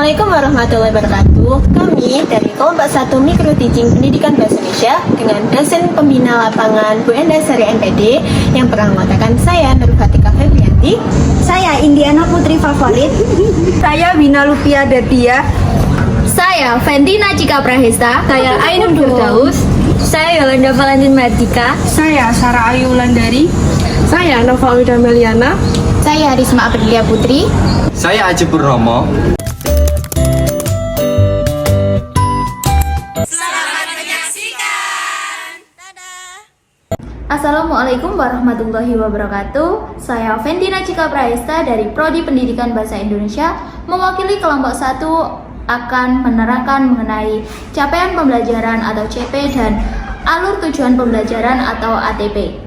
Assalamualaikum warahmatullahi wabarakatuh. Kami dari kelompok 1 Micro Teaching Pendidikan Bahasa Indonesia dengan dosen pembina lapangan Bu Enda Sari NPD yang beranggotakan saya Nur Fatika Febrianti, Saya Indiana Putri Favorit. Saya Wina Lupia Dadia. Saya Ventina Cika Prahesta. saya Ainur Firdaus, Saya Yolanda Valentin Mardika. Saya Sarah Ayu Wulandari. Saya Nova Wida Meliana. Saya Risma Aprilia Putri. Saya Aji Purnomo. Assalamualaikum warahmatullahi wabarakatuh. Saya Ventina Cika Prahesta dari Prodi Pendidikan Bahasa Indonesia, mewakili kelompok 1 akan menerangkan mengenai capaian pembelajaran atau CP dan alur tujuan pembelajaran atau ATP.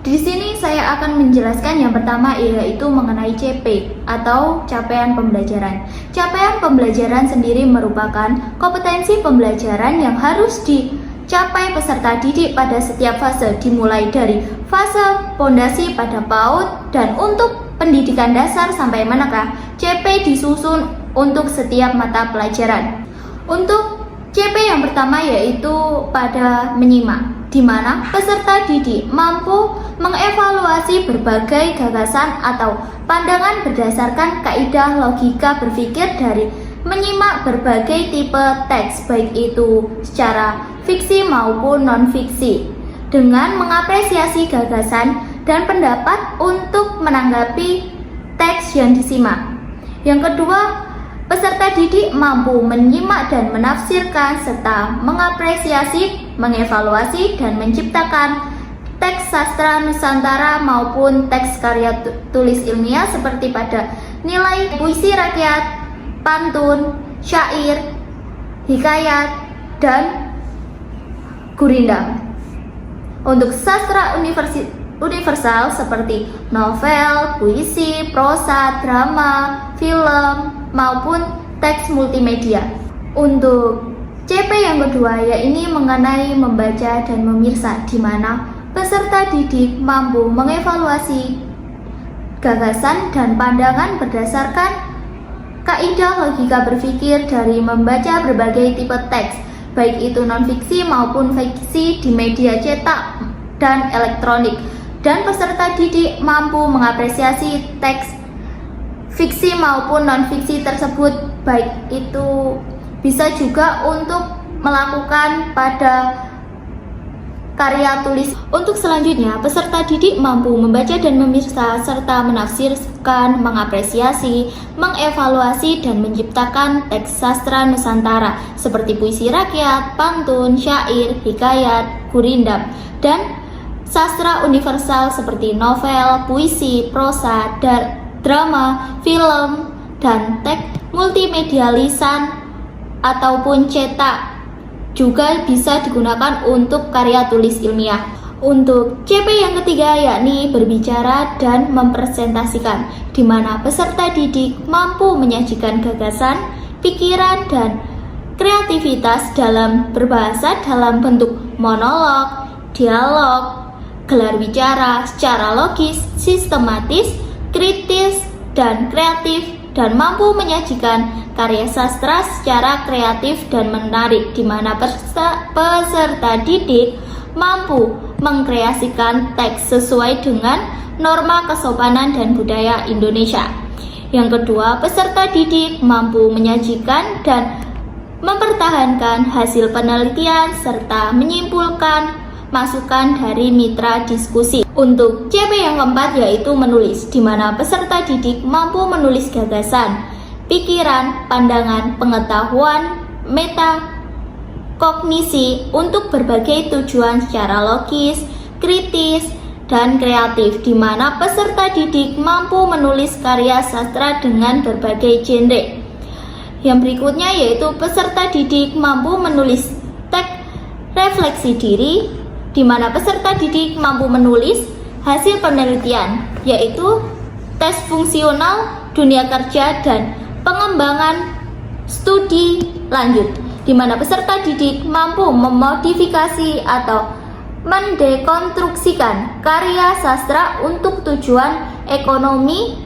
Di sini saya akan menjelaskan yang pertama yaitu mengenai CP atau capaian pembelajaran. Capaian pembelajaran sendiri merupakan kompetensi pembelajaran yang harus dicapai peserta didik pada setiap fase, dimulai dari fase pondasi pada PAUD dan untuk pendidikan dasar sampai menengah. CP disusun untuk setiap mata pelajaran. Untuk CP yang pertama yaitu pada menyimak, di mana peserta didik mampu mengevaluasi berbagai gagasan atau pandangan berdasarkan kaidah logika berpikir dari menyimak berbagai tipe teks, baik itu secara fiksi maupun non-fiksi, dengan mengapresiasi gagasan dan pendapat untuk menanggapi teks yang disimak. Yang kedua, peserta didik mampu menyimak dan menafsirkan serta mengapresiasi, mengevaluasi, dan menciptakan teks sastra Nusantara maupun teks karya tulis ilmiah seperti pada nilai puisi rakyat, pantun, syair, hikayat, dan gurindam. Untuk sastra universal seperti novel, puisi, prosa, drama, film, maupun teks multimedia. Untuk CP yang kedua yaitu mengenai membaca dan memirsa, di mana peserta didik mampu mengevaluasi gagasan dan pandangan berdasarkan kaidah logika berpikir dari membaca berbagai tipe teks, baik itu non-fiksi maupun fiksi di media cetak dan elektronik. Dan peserta didik mampu mengapresiasi teks fiksi maupun non-fiksi tersebut, baik itu bisa juga untuk melakukan pada karya tulis. Untuk selanjutnya, peserta didik mampu membaca dan memirsa serta menafsirkan, mengapresiasi, mengevaluasi, dan menciptakan teks sastra Nusantara seperti puisi rakyat, pantun, syair, hikayat, gurindam, dan sastra universal seperti novel, puisi, prosa, drama, film, dan teks multimedia lisan ataupun cetak juga bisa digunakan untuk karya tulis ilmiah. Untuk CP yang ketiga yakni berbicara dan mempresentasikan, di mana peserta didik mampu menyajikan gagasan, pikiran, dan kreativitas dalam berbahasa dalam bentuk monolog, dialog, gelar bicara secara logis, sistematis, kritis, dan kreatif, dan mampu menyajikan karya sastra secara kreatif dan menarik, di mana peserta didik mampu mengkreasikan teks sesuai dengan norma kesopanan dan budaya Indonesia. Yang kedua, peserta didik mampu menyajikan dan mempertahankan hasil penelitian serta menyimpulkan masukan dari mitra diskusi. Untuk CP yang keempat yaitu menulis, di mana peserta didik mampu menulis gagasan, pikiran, pandangan, pengetahuan, metakognisi untuk berbagai tujuan secara logis, kritis, dan kreatif, di mana peserta didik mampu menulis karya sastra dengan berbagai genre. Yang berikutnya yaitu peserta didik mampu menulis teks refleksi diri, di mana peserta didik mampu menulis hasil penelitian, yaitu tes fungsional dunia kerja dan pengembangan studi lanjut, di mana peserta didik mampu memodifikasi atau mendekonstruksikan karya sastra untuk tujuan ekonomi,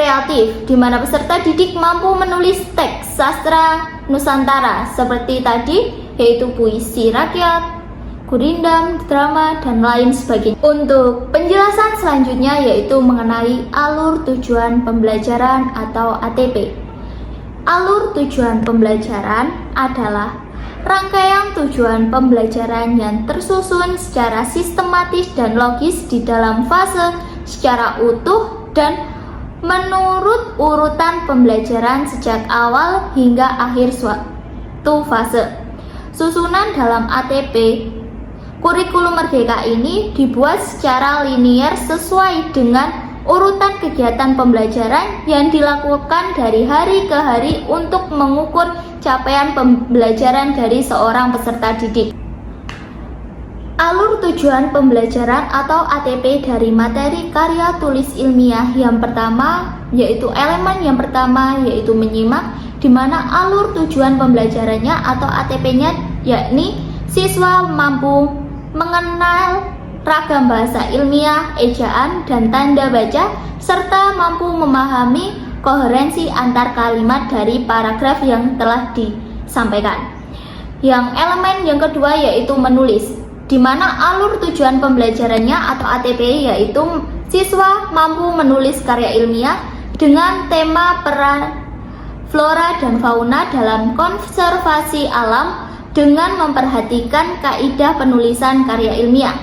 kreatif, di mana peserta didik mampu menulis teks sastra Nusantara seperti tadi, yaitu puisi rakyat, gurindam, drama, dan lain sebagainya. Untuk penjelasan selanjutnya yaitu mengenai alur tujuan pembelajaran atau ATP. Alur tujuan pembelajaran adalah rangkaian tujuan pembelajaran yang tersusun secara sistematis dan logis di dalam fase secara utuh dan menurut urutan pembelajaran sejak awal hingga akhir suatu fase. Susunan dalam ATP kurikulum Merdeka ini dibuat secara linear sesuai dengan urutan kegiatan pembelajaran yang dilakukan dari hari ke hari untuk mengukur capaian pembelajaran dari seorang peserta didik. Alur tujuan pembelajaran atau ATP dari materi karya tulis ilmiah yang pertama yaitu elemen yang pertama yaitu menyimak, di mana alur tujuan pembelajarannya atau ATP-nya yakni siswa mampu mengenal ragam bahasa ilmiah, ejaan, dan tanda baca, serta mampu memahami koherensi antar kalimat dari paragraf yang telah disampaikan. Yang elemen yang kedua yaitu menulis, di mana alur tujuan pembelajarannya atau ATP yaitu siswa mampu menulis karya ilmiah dengan tema peran flora dan fauna dalam konservasi alam dengan memperhatikan kaidah penulisan karya ilmiah.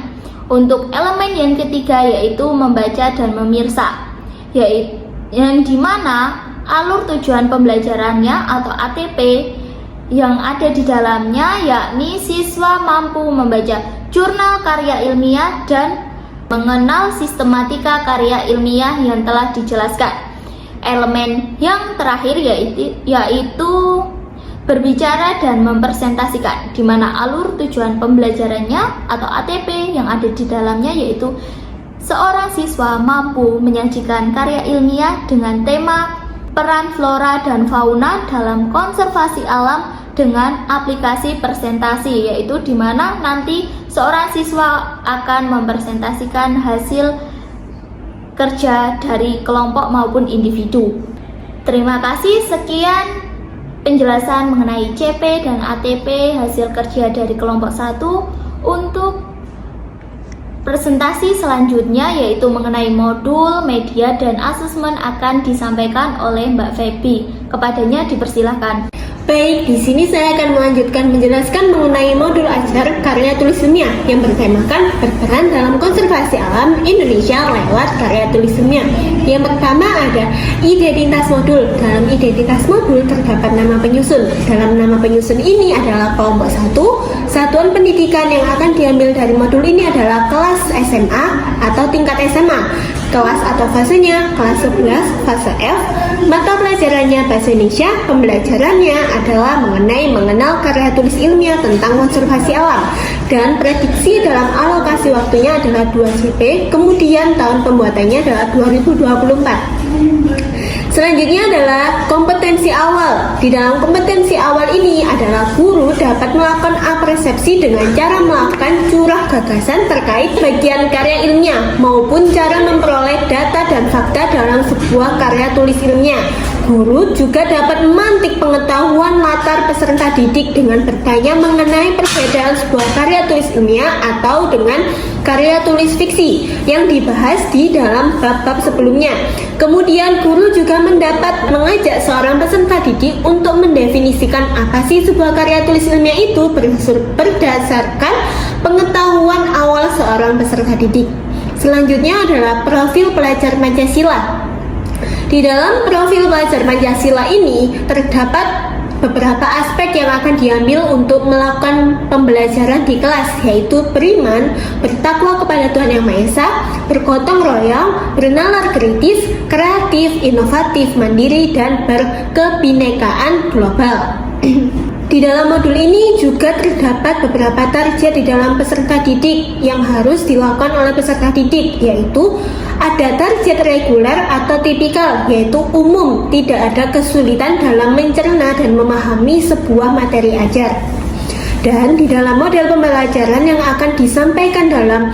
Untuk elemen yang ketiga yaitu membaca dan memirsa, yaitu yang dimana alur tujuan pembelajarannya atau ATP yang ada di dalamnya yakni siswa mampu membaca jurnal karya ilmiah dan mengenal sistematika karya ilmiah yang telah dijelaskan. Elemen yang terakhir yaitu berbicara dan mempresentasikan, di mana alur tujuan pembelajarannya atau ATP yang ada di dalamnya yaitu seorang siswa mampu menyajikan karya ilmiah dengan tema peran flora dan fauna dalam konservasi alam dengan aplikasi presentasi, yaitu di mana nanti seorang siswa akan mempresentasikan hasil kerja dari kelompok maupun individu. Terima kasih, sekian penjelasan mengenai CP dan ATP hasil kerja dari kelompok 1. Untuk presentasi selanjutnya yaitu mengenai modul, media, dan asesmen akan disampaikan oleh Mbak Feby. Kepadanya dipersilahkan. Baik, di sini saya akan melanjutkan menjelaskan mengenai modul ajar karya tulis ilmiah yang bertemakan berperan dalam konservasi alam Indonesia lewat karya tulis ilmiah. Yang pertama ada identitas modul. Dalam identitas modul terdapat nama penyusun. Dalam nama penyusun ini adalah kelompok 1. Satuan pendidikan yang akan diambil dari modul ini adalah kelas SMA atau tingkat SMA. Kelas atau fasenya kelas 11 fase F. Mata pelajarannya bahasa Indonesia. Pembelajarannya adalah mengenal karya tulis ilmiah tentang konservasi alam, dan prediksi dalam alokasi waktunya adalah 2 CP. Kemudian tahun pembuatannya adalah 2024. Selanjutnya adalah kompetensi awal. Di dalam kompetensi awal ini adalah guru dapat melakukan apresiasi dengan cara melakukan curah gagasan terkait bagian karya ilmiah maupun cara memperoleh data dan fakta dalam sebuah karya tulis ilmiah. Guru juga dapat memantik pengetahuan latar peserta didik dengan bertanya mengenai perbedaan sebuah karya tulis ilmiah atau dengan karya tulis fiksi yang dibahas di dalam bab-bab sebelumnya. Kemudian guru juga mendapat mengajak seorang peserta didik untuk mendefinisikan apa sih sebuah karya tulis ilmiah itu berdasarkan pengetahuan awal seorang peserta didik. Selanjutnya adalah profil pelajar Pancasila. Di dalam profil pelajar Pancasila ini terdapat beberapa aspek yang akan diambil untuk melakukan pembelajaran di kelas, yaitu beriman, bertakwa kepada Tuhan Yang Maha Esa, bergotong royong, bernalar kritis, kreatif, inovatif, mandiri, dan berkebinekaan global. Di dalam modul ini juga terdapat beberapa target di dalam peserta didik yang harus dilakukan oleh peserta didik, yaitu ada target reguler atau tipikal, yaitu umum, tidak ada kesulitan dalam mencerna dan memahami sebuah materi ajar. Dan di dalam model pembelajaran yang akan disampaikan dalam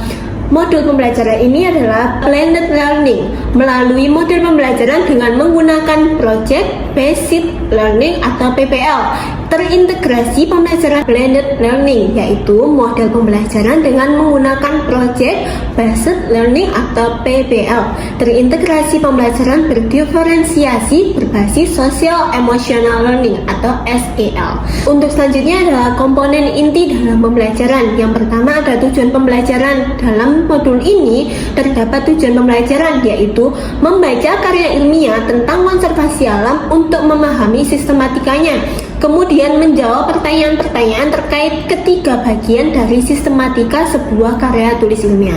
Modul pembelajaran ini adalah blended learning melalui model pembelajaran dengan menggunakan project based learning atau PBL. Terintegrasi pembelajaran blended learning yaitu model pembelajaran dengan menggunakan project based learning atau PBL. Terintegrasi pembelajaran berdiferensiasi berbasis social emotional learning atau SEL. Untuk selanjutnya adalah komponen inti dalam pembelajaran. Yang pertama ada tujuan pembelajaran. Dalam modul ini terdapat tujuan pembelajaran yaitu membaca karya ilmiah tentang konservasi alam untuk memahami sistematikanya. Kemudian menjawab pertanyaan-pertanyaan terkait ketiga bagian dari sistematika sebuah karya tulis ilmiah.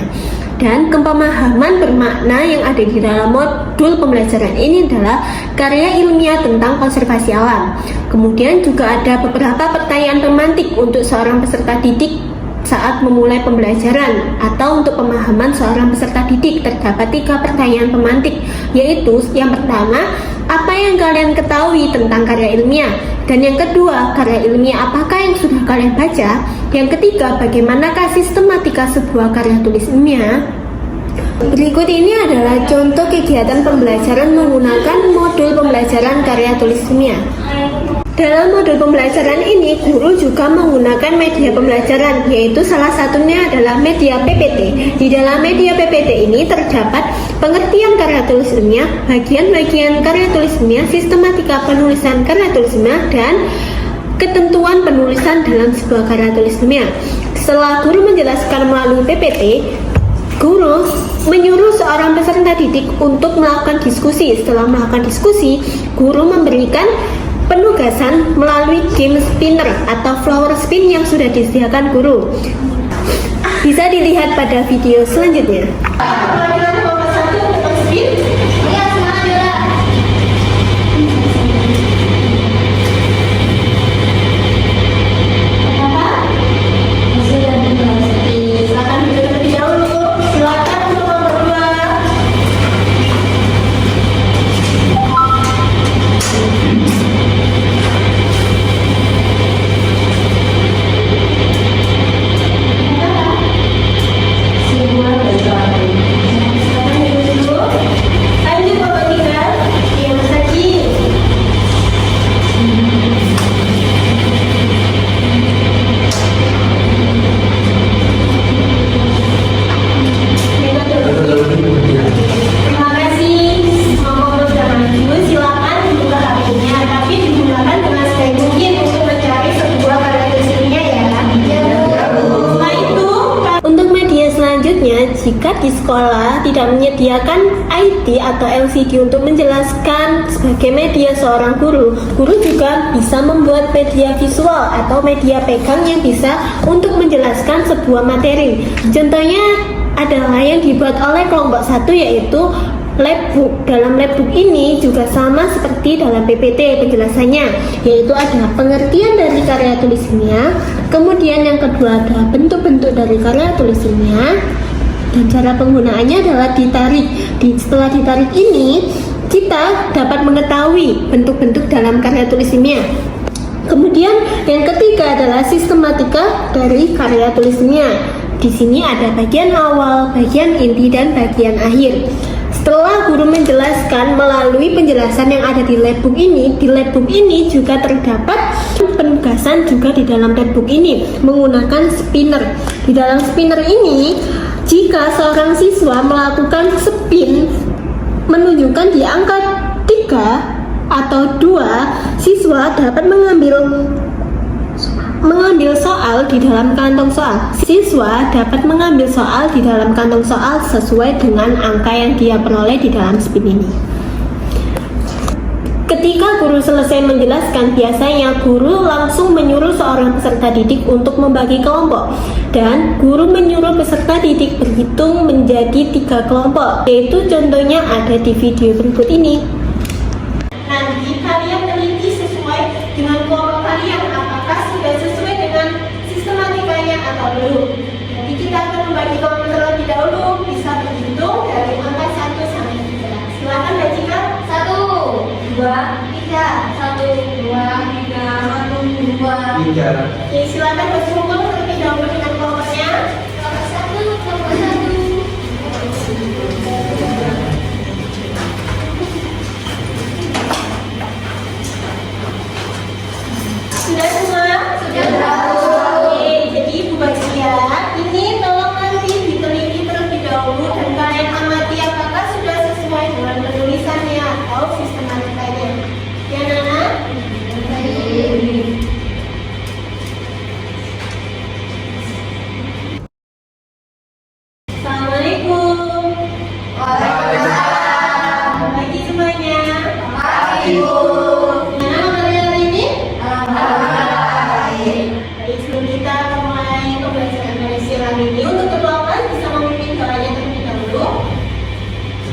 Dan pemahaman bermakna yang ada di dalam modul pembelajaran ini adalah karya ilmiah tentang konservasi alam. Kemudian juga ada beberapa pertanyaan pemantik untuk seorang peserta didik saat memulai pembelajaran atau untuk pemahaman seorang peserta didik. Terdapat 3 pertanyaan pemantik, yaitu yang pertama, apa yang kalian ketahui tentang karya ilmiah? Dan yang kedua, karya ilmiah apakah yang sudah kalian baca? Yang ketiga, bagaimanakah sistematika sebuah karya tulis ilmiah? Berikut ini adalah contoh kegiatan pembelajaran menggunakan modul pembelajaran karya tulis ilmiah. Dalam modul pembelajaran ini, guru juga menggunakan media pembelajaran, yaitu salah satunya adalah media PPT. Di dalam media PPT ini terdapat pengertian karya tulis ilmiah, bagian-bagian karya tulis ilmiah, sistematika penulisan karya tulis ilmiah, dan ketentuan penulisan dalam sebuah karya tulis ilmiah. Setelah guru menjelaskan melalui PPT, guru menyuruh seorang peserta didik untuk melakukan diskusi. Setelah melakukan diskusi, guru memberikan penugasan melalui game spinner atau flower spin yang sudah disediakan guru. Bisa dilihat pada video selanjutnya. Jika di sekolah tidak menyediakan IT atau LCD untuk menjelaskan sebagai media seorang guru, guru juga bisa membuat media visual atau media pegang yang bisa untuk menjelaskan sebuah materi. Contohnya adalah yang dibuat oleh kelompok 1 yaitu labbook. Dalam labbook ini juga sama seperti dalam PPT penjelasannya, yaitu ada pengertian dari karya tulis ilmiah, kemudian yang kedua ada bentuk-bentuk dari karya tulis ilmiah, dan cara penggunaannya adalah ditarik. Setelah ditarik ini, kita dapat mengetahui bentuk-bentuk dalam karya tulis ilmiah. Kemudian yang ketiga adalah sistematika dari karya tulis ilmiah. Di sini ada bagian awal, bagian inti, dan bagian akhir. Setelah guru menjelaskan melalui penjelasan yang ada di labbook ini juga terdapat penugasan juga di dalam labbook ini menggunakan spinner. Di dalam spinner ini, jika seorang siswa melakukan spin menunjukkan di angka 3 atau 2, siswa dapat mengambil soal di dalam kantong soal. Siswa dapat mengambil soal di dalam kantong soal sesuai dengan angka yang dia peroleh di dalam spin ini. Ketika guru selesai menjelaskan, biasanya guru langsung menyuruh seorang peserta didik untuk membagi kelompok, dan guru menyuruh peserta didik berhitung menjadi 3 kelompok, yaitu contohnya ada di video berikut ini. Nanti kalian teliti sesuai dengan kelompok kalian, apakah sudah sesuai dengan sistematikanya atau belum. Jadi kita akan membagi kelompok terlebih dahulu, bisa berhitung dari angka 1 sampai 3. Silakan Mbak Cika. 1, 2, 3, 1, 2, 3, 1, 2. Tiga. Oke, silakan berkumpul terlebih dahulu dengan kelompoknya. Kelompok 1, kelompok 1.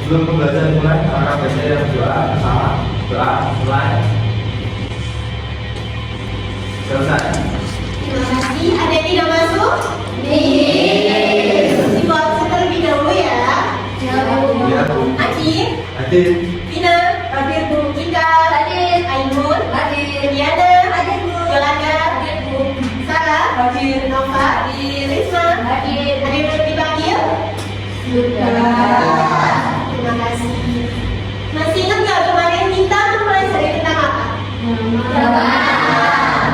Sebelum pembelajaran mulai, apakah baca yang doa bersama? Doa mulai. Selesai. Terima kasih. Ada yang tidak masuk? Dibuat terlebih dahulu ya. Ya, Bu. Acik, Hadir. Vina, hadir Bu. Kita, hadir. Ainun, hadir. Diana, hadir Bu. Yolanda, hadir Bu. Sarah, hadir. Nova, hadir. Risma, hadir. Ada yang belum dipanggil? Sudah. Terima kasih. Masih ingat nggak kemarin kita mempelajari tentang apa?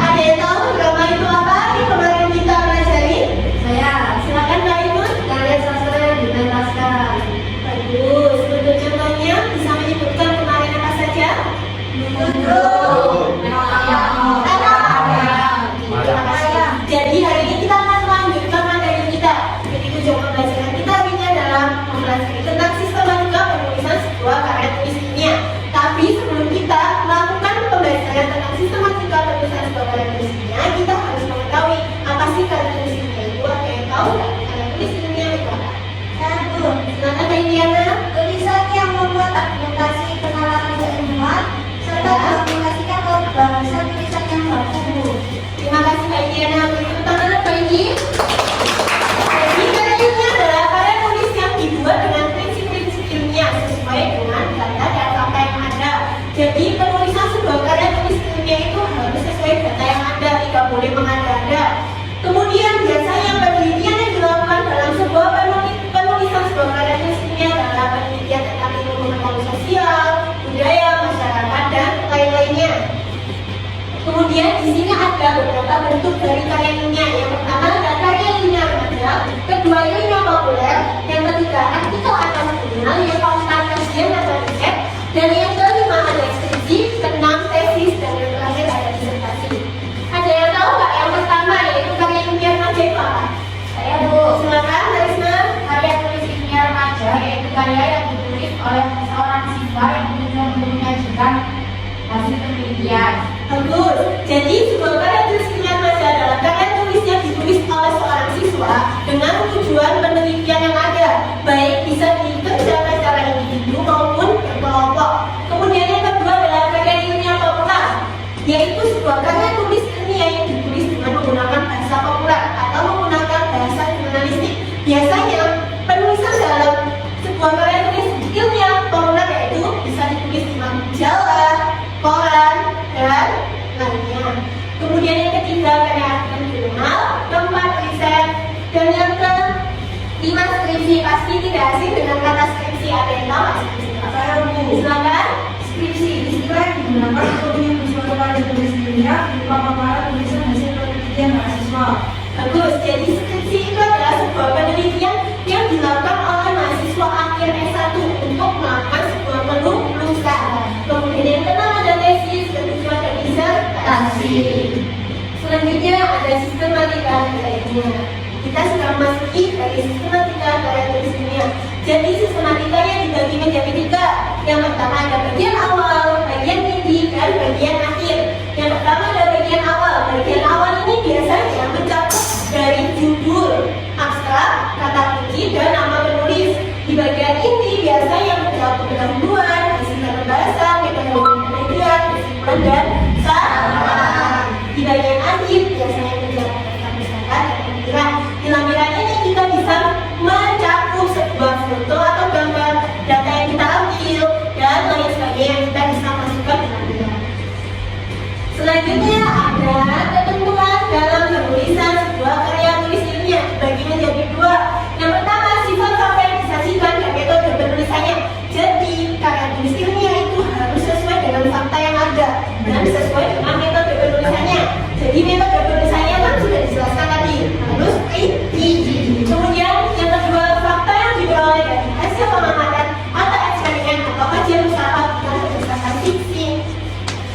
Ada yang tahu drama itu apa yang kemarin kita pelajari? Saya. Silakan Mbak Ainun. Karya sastra yang dipentaskan. Bagus. Untuk contohnya bisa menyebutkan kemarin apa saja? Terima kasih. Jadi hari ini kita akan melanjutkan materi kita. Jadi tujuan pembelajaran kita hari ini adalah mempelajari tentang sistematika penulisan sebuah karya tulis ilmiah. Tapi sebelum kita melakukan pembelajaran tentang sistematika penulisan sebuah karya tulis ilmiah, kita harus mengetahui apa sih karya tulis ilmiah itu. Ada yang tahu nggak karya tulis ilmiah itu apa? Silakan Mbak Indiana. Tulisan yang membuat argumentasi penalaran keilmuan serta diaplikasikan ke bahasa tulisan yang baku. Terima kasih Mbak Indiana. Beri tepuk tangan Mbak Indi. Jadi karya ilmiah adalah karya tulis yang dibuat dengan prinsip-prinsip ilmiah sesuai dengan data dan fakta yang ada. Jadi penulisan sebuah karya tulis ilmiah itu harus sesuai data yang ada, tidak boleh mengada-ada. Kemudian biasanya penelitian yang dilakukan dalam sebuah penulisan sebuah karya tulis ilmiah adalah penelitian tentang ilmu pengetahuan sosial, budaya, masyarakat, dan lain-lainnya. Kemudian di sini ada beberapa bentuk dari karya ilmiah. Yang pertama adalah karya ilmiah remaja, kedua ilmiah populer, yang ketiga artikel atau jurnal, yang keempat kajian atau riset, dan yang kelima ada skripsi, keenam tesis, dan yang terakhir ada disertasi. Ada yang tahu nggak yang pertama yaitu karya ilmiah remaja itu apa? Saya Bu. Silakan Risma. Karya tulis ilmiah remaja yaitu karya yang ditulis oleh seorang siswa yang ingin menyajikan hasil penelitian. Bagus. Jadi sebuah karya tulis ilmiah remaja adalah karya tulis yang ditulis oleh seorang siswa dengan tujuan penelitian yang ada, baik bisa dikerjakan secara individu maupun berkelompok. Kemudian yang kedua adalah karya ilmiah populer, yaitu sebuah karya tulis ilmiah yang ditulis dengan menggunakan bahasa populer atau menggunakan bahasa jurnalistik. Biasanya penulisan dalam sebuah karya tulis ilmiah populer yaitu bisa ditulis di majalah, koran, dan lainnya. Kemudian yang ketiga karya artikel jurnal, keempat riset, dan yang kelima skripsi. Pasti tidak asing dengan kata skripsi. Ada yang tahu nggak skripsi? Saya Bu. Silakan. Skripsi istilah yang digunakan untuk menyebut suatu karya tulis ilmiah berupa paparan tulisan hasil penelitian mahasiswa. Bagus. Jadi skripsi itu adalah sebuah penelitian yang dilakukan oleh mahasiswa akhir S1 untuk melakukan sebuah penelitian. Kemudian yang keenam ada tesis, ketujuh ada disertasi. Selanjutnya ada sistematika karya ilmiah. Kita sudah memasuki dari sistematika karya tulis ilmiah. Jadi sistematikanya dibagi menjadi tiga. Yang pertama ada bagian awal, bagian inti, dan bagian akhir. Yang pertama ada bagian awal. Bagian awal ini biasanya mencakup dari judul, abstrak, kata kunci, dan nama penulis. Di bagian inti biasanya mencakup pendahuluan, isi pembahasan, metodologi penelitian, kesimpulan, dan saran. Di bagian akhir biasanya mencakup perpustakaan dan lampiran. Di lampiran ini kita bisa mencakup sebuah foto atau gambar, data yang kita ambil, dan lain sebagainya yang kita bisa masukkan di lampiran. Selanjutnya ada ketentuan dalam penulisan sebuah karya tulis ilmiah dibagi menjadi dua. Yang pertama sifat fakta yang disajikan dan metode penulisannya. Jadi karya tulis ilmiah itu harus sesuai dengan fakta yang ada dan sesuai dengan metode penulisannya. Jadi metode penulisannya kan sudah dijelaskan tadi, harus rinci. Kemudian yang kedua fakta yang diperoleh dari hasil pengamatan atau eksperimen atau kajian usaha bukan berdasarkan fiksi.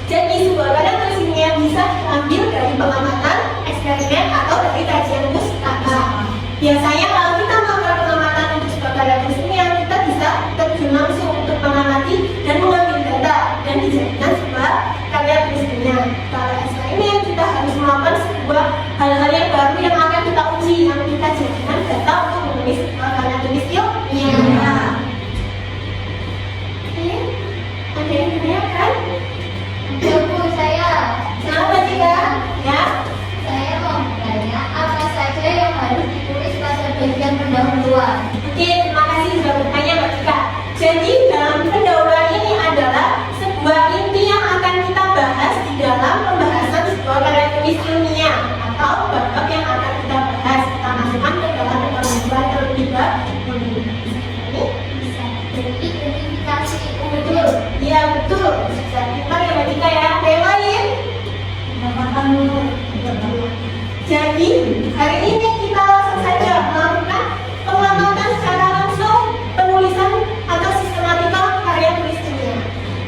Jadi sebuah karya tulis ilmiah bisa diambil dari identifikasi Betul. Iya, betul. Pintar ya Mbak Tika ya. Ada yang lain? Jadi, hari ini kita langsung saja melakukan pengamatan secara langsung penulisan atau sistematika karya tulis kimia.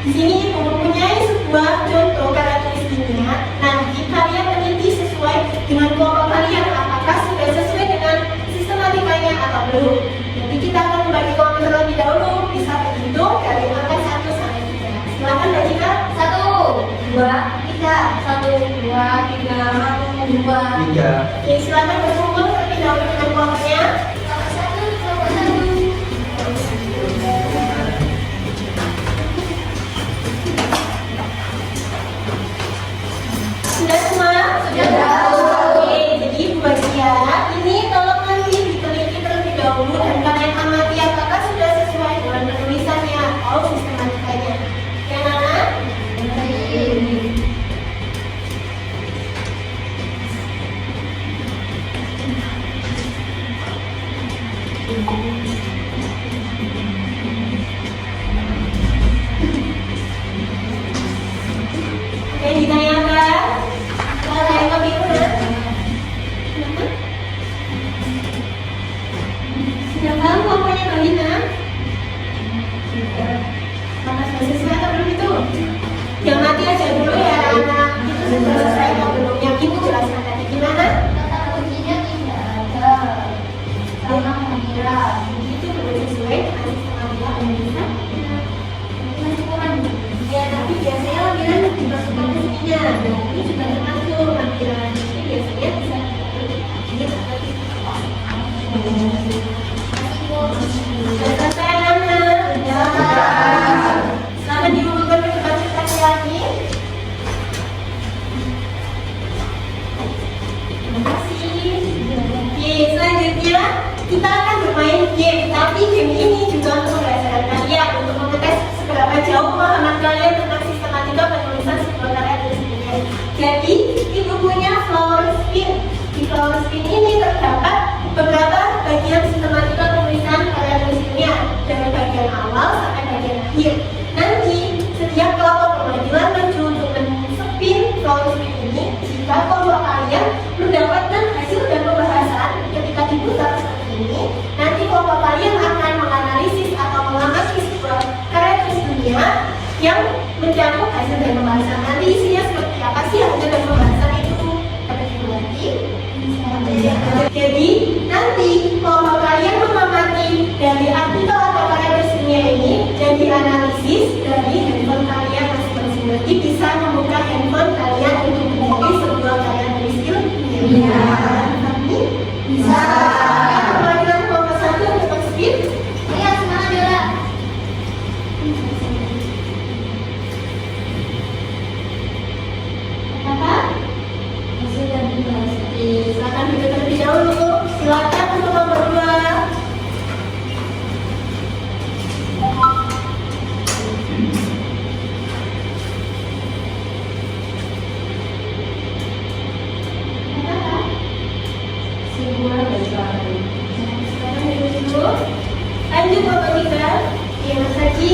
Di sini Ibu mempunyai sebuah contoh karya tulis kimia. Nanti kalian teliti sesuai dengan kelompok kalian apakah sudah sesuai dengan sistematikanya atau belum. Nanti kita akan membagi kelompok terlebih dahulu. Bisa berhitung dari angka 1 sampai 3. Silakan Mbak Tika. 1, 2, 3, 1, 2, 3, 1, 2. 3. Oke, silakan berkumpul terlebih dahulu dengan kelompoknya. Sudah semua? Sudah. Oke, jadi buat dia, ini tolong nanti diteliti terlebih dahulu dan kalian amati apakah sudah sesuai dengan penulisannya atau sistematikanya. Yang mana? Yang ditanyakan, kalau yang lebih benar, sudah paham pokoknya Mbak Lina? Maka sudah sesuai atau belum itu? Yang mati aja dulu ya anak-anak. Itu sudah selesai atau belum? Yang ibu jelaskan tadi gimana? Kata kuncinya tidak ada. Sama mengira. Itu belum sesuai dengan sistematika penulisan. Masih kurang. Ya, tapi biasanya lampiran dimasukkan ke sininya. Dan ini juga termasuk lampiran. Ini biasanya bisa sudah selesai anak-anak? Sudah. Selamat diumumkan ke depan kita lagi. Terima kasih. Oke, selanjutnya kita akan bermain game. Tapi game ini juga untuk pembelajaran kalian, untuk mengetes seberapa jauh pemahaman kalian tentang sistematika penulisan sebuah karya tulis kimia. Jadi, ibu punya flower spin. Di flower spin ini terdapat beberapa bagian sistematika penulisan karya tulis kimia dari bagian awal sampai bagian akhir. Nanti setiap kelompok pembelajaran maju untuk men-spin flower spin ini. Jika kelompok kalian mendapatkan hasil dan pembahasan ketika diputar seperti ini, nanti kelompok kalian akan menganalisis atau mengamati sebuah karya tulis kimia yang mencakup hasil dan pembahasan. Nanti isinya seperti apa sih hasil dan pembahasan itu? Dapat dimengerti? Jadi nanti kelompok kalian mengamati dari artikel atau karya tulis kimia ini dan dianalisis dari handphone kalian masing-masing. Nanti bisa membuka handphone kalian untuk mencari sebuah karya tulis kimia. Bisa. Pembelajaran kelompok 1 untuk speed. Iya, semangat Yola. Apa? Sudah dibahas. Silakan duduk terlebih dahulu. Silakan untuk nomor 2. Silakan duduk dulu. Lanjut nomor 3. Ya, Mas Haji.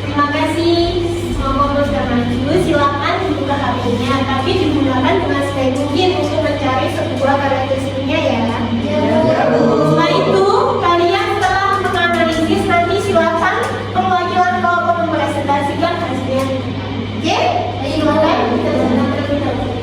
Terima kasih. Semoga sudah maju. Silakan dibuka HP-nya, tapi digunakan dengan sebaik mungkin untuk mencari sebuah karya tulis kimia ya. Setelah itu, kalian setelah menganalisis nanti silakan perwakilan kelompok mempresentasikan hasilnya. Oke? Silakan kita terlebih dahulu.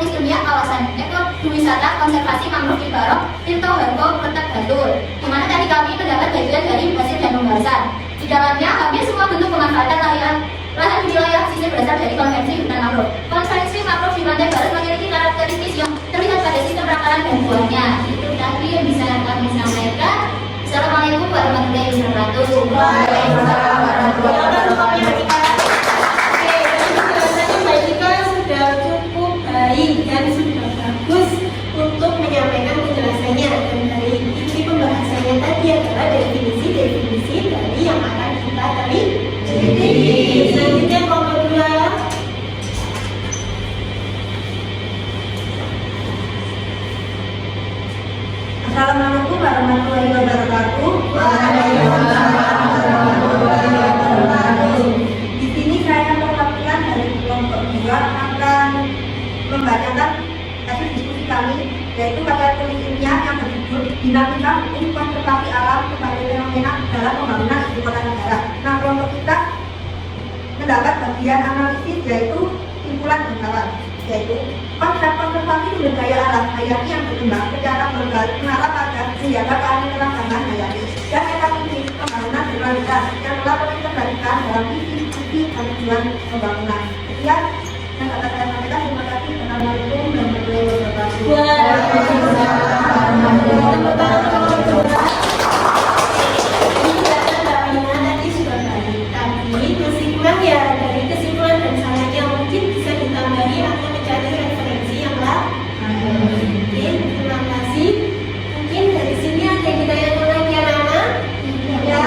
tulis ilmiah kawasan ekowisata konservasi mangrove Barok Tirto Harko Kertek Batur, di mana tadi kami mendapat bagian dari hasil dan pembahasan. Di dalamnya hampir semua bentuk pemanfaatan lahan di wilayah pesisir berasal dari konvensi hutan mangrove. Konvensi mangrove di pantai barat memiliki karakteristik yang terlihat pada sistem rakalan dan buahnya. Itu tadi yang bisa kami sampaikan. Assalamualaikum warahmatullahi wabarakatuh. Waalaikumsalam warahmatullahi wabarakatuh. Oke, penjelasannya Mbak Jika sudah cukup baik dan sudah bagus untuk menyampaikan penjelasannya. Dan dari isi pembahasannya tadi adalah definisi dari yang akan kita teliti. Selanjutnya kelompok 2. Assalamualaikum warahmatullahi wabarakatuh. Di sini saya perwakilan dari kelompok 2 akan membacakan hasil diskusi kami, yaitu pada tulis ilmiah yang berjudul Dinamika Hukum Konservasi Alam sebagai Fenomena dalam Pembangunan Ibu Kota Negara. Nah, kelompok kita mendapat bagian analisis, yaitu simpulan bangsawan, yaitu konsep konservasi sumber daya alam hayati yang berkembang secara global mengarah pada menjaga keanekaragaman hayati dan ekosistem pembangunan berkualitas yang telah diintegrasikan dalam visi dan tujuan pembangunan. Sekian yang dapat saya sampaikan. Terima kasih. Assalamualaikum warahmatullahi wabarakatuh. Dari kesimpulan dan sarannya mungkin bisa ditambahi atau mencari referensi yang lain. Oke, terima kasih. Mungkin dari sini ada yang ditanyakan lagi anak-anak? Ya.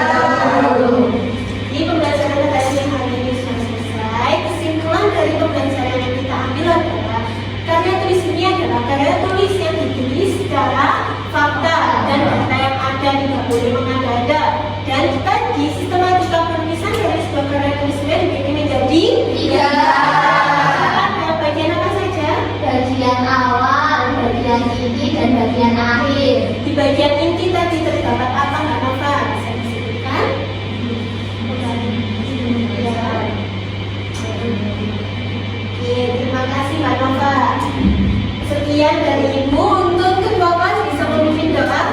Jadi pembelajaran tadi hari ini sudah selesai. Kesimpulan dari pembelajaran yang kita ambil adalah karya tulis ini adalah karya tulis yang ditulis secara fakta dan data yang ada, tidak boleh mengada-ada. Dan tadi sistematika penulisan dari sebuah karya tulis dibagi menjadi 3. Ada bagian apa saja? Bagian awal, bagian inti, dan bagian akhir. Di bagian inti tadi terdapat apa Mbak Nova? Bisa disebutkan? Oke, terima kasih Mbak Nova. Sekian dari Ibu. Untuk kedua kelas bisa memimpin doa.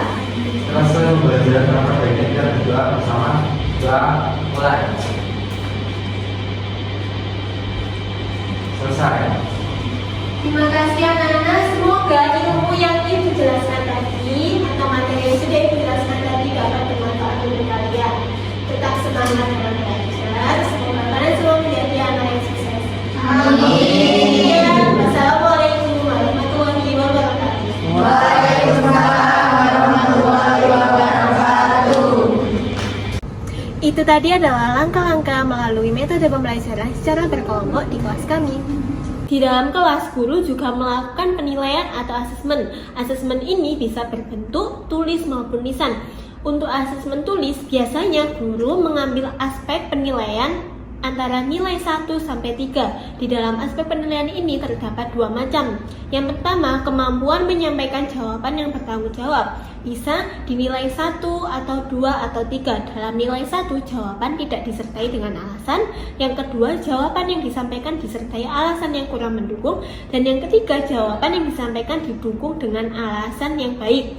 Selesai pembelajaran terakhir baiknya kita berdoa bersama. Doa mulai. Selesai. Terima kasih anak-anak. Semoga ilmu yang Ibu jelaskan tadi atau materi yang sudah Ibu jelaskan tadi dapat bermanfaat untuk kalian. Tetap semangat dalam belajar. Semoga kalian semua menjadi anak yang sukses. Amin. Wassalamualaikum warahmatullahi wabarakatuh. Waalaikumsalam warahmatullahi wabarakatuh. Itu tadi adalah langkah-langkah melalui metode pembelajaran secara berkelompok di kelas kami. Di dalam kelas, guru juga melakukan penilaian atau asesmen. Asesmen ini bisa berbentuk tulis maupun lisan. Untuk asesmen tulis, biasanya guru mengambil aspek penilaian antara nilai 1 sampai 3. Di dalam aspek penilaian ini terdapat 2 macam. Yang pertama, kemampuan menyampaikan jawaban yang bertanggung jawab. Bisa dinilai 1 atau 2 atau 3. Dalam nilai 1, jawaban tidak disertai dengan alasan. Yang kedua, jawaban yang disampaikan disertai alasan yang kurang mendukung. Dan yang ketiga, jawaban yang disampaikan didukung dengan alasan yang baik.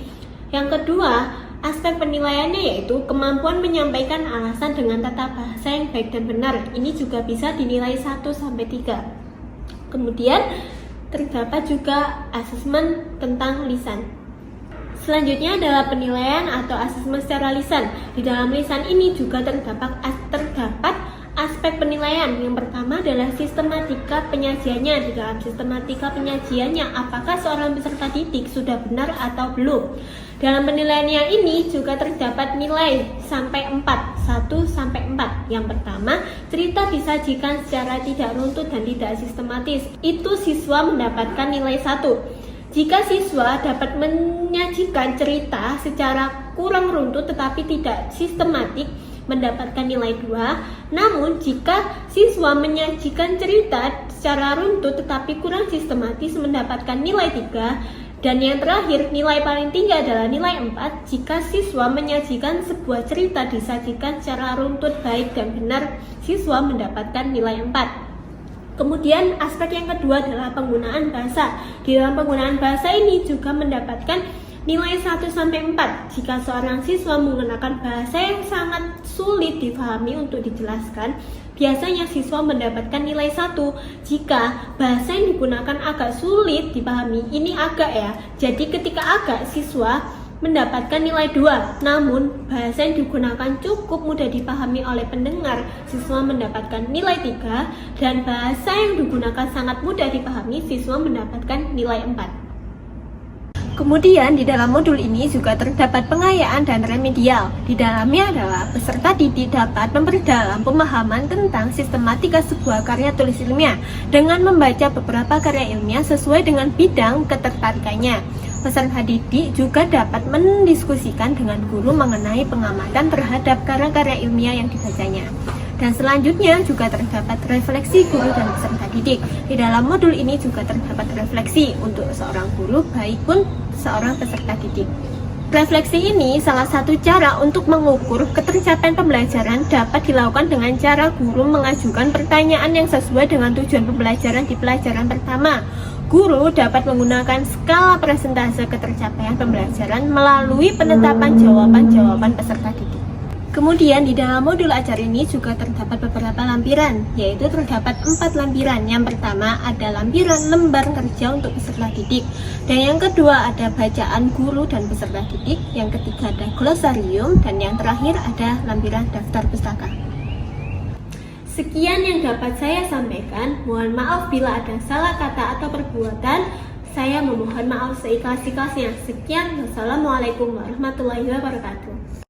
Yang kedua, aspek penilaiannya yaitu kemampuan menyampaikan alasan dengan tata bahasa yang baik dan benar. Ini juga bisa dinilai 1 sampai 3. Kemudian terdapat juga asesmen tentang lisan. Selanjutnya adalah penilaian atau asesmen secara lisan. Di dalam lisan ini juga terdapat aspek penilaian. Yang pertama adalah sistematika penyajiannya. Di dalam sistematika penyajiannya, apakah seorang peserta didik sudah benar atau belum? Dalam penilaian yang ini juga terdapat nilai sampai 4, 1 sampai 4. Yang pertama, cerita disajikan secara tidak runtut dan tidak sistematis. Itu siswa mendapatkan nilai 1. Jika siswa dapat menyajikan cerita secara kurang runtut tetapi tidak sistematik, mendapatkan nilai 2. Namun jika siswa menyajikan cerita secara runtut tetapi kurang sistematis, mendapatkan nilai 3. Dan yang terakhir, nilai paling tinggi adalah nilai 4 jika siswa menyajikan sebuah cerita disajikan secara runtut, baik dan benar, siswa mendapatkan nilai 4. Kemudian aspek yang kedua adalah penggunaan bahasa. Di dalam penggunaan bahasa ini juga mendapatkan nilai 1-4 jika seorang siswa menggunakan bahasa yang sangat sulit dipahami untuk dijelaskan. Biasanya siswa mendapatkan nilai 1. Jika bahasa yang digunakan agak sulit dipahami, ini agak ya. Jadi ketika agak, siswa mendapatkan nilai 2. Namun bahasa yang digunakan cukup mudah dipahami oleh pendengar, siswa mendapatkan nilai 3. Dan bahasa yang digunakan sangat mudah dipahami, siswa mendapatkan nilai 4. Kemudian di dalam modul ini juga terdapat pengayaan dan remedial. Di dalamnya adalah peserta didik dapat memperdalam pemahaman tentang sistematika sebuah karya tulis ilmiah dengan membaca beberapa karya ilmiah sesuai dengan bidang ketertarikannya. Peserta didik juga dapat mendiskusikan dengan guru mengenai pengamatan terhadap karya-karya ilmiah yang dibacanya. Dan selanjutnya juga terdapat refleksi guru dan peserta didik. Di dalam modul ini juga terdapat refleksi untuk seorang guru baik pun seorang peserta didik. Refleksi ini salah satu cara untuk mengukur ketercapaian pembelajaran dapat dilakukan dengan cara guru mengajukan pertanyaan yang sesuai dengan tujuan pembelajaran di pelajaran pertama. Guru dapat menggunakan skala persentase ketercapaian pembelajaran melalui penetapan jawaban-jawaban peserta didik. Kemudian di dalam modul ajar ini juga terdapat beberapa lampiran, yaitu terdapat 4 lampiran. Yang pertama ada lampiran lembar kerja untuk peserta didik, dan yang kedua ada bacaan guru dan peserta didik, yang ketiga ada glosarium, dan yang terakhir ada lampiran daftar pustaka. Sekian yang dapat saya sampaikan. Mohon maaf bila ada salah kata atau perbuatan. Saya memohon maaf seikhlas-ikhlasnya. Sekian, wassalamualaikum warahmatullahi wabarakatuh.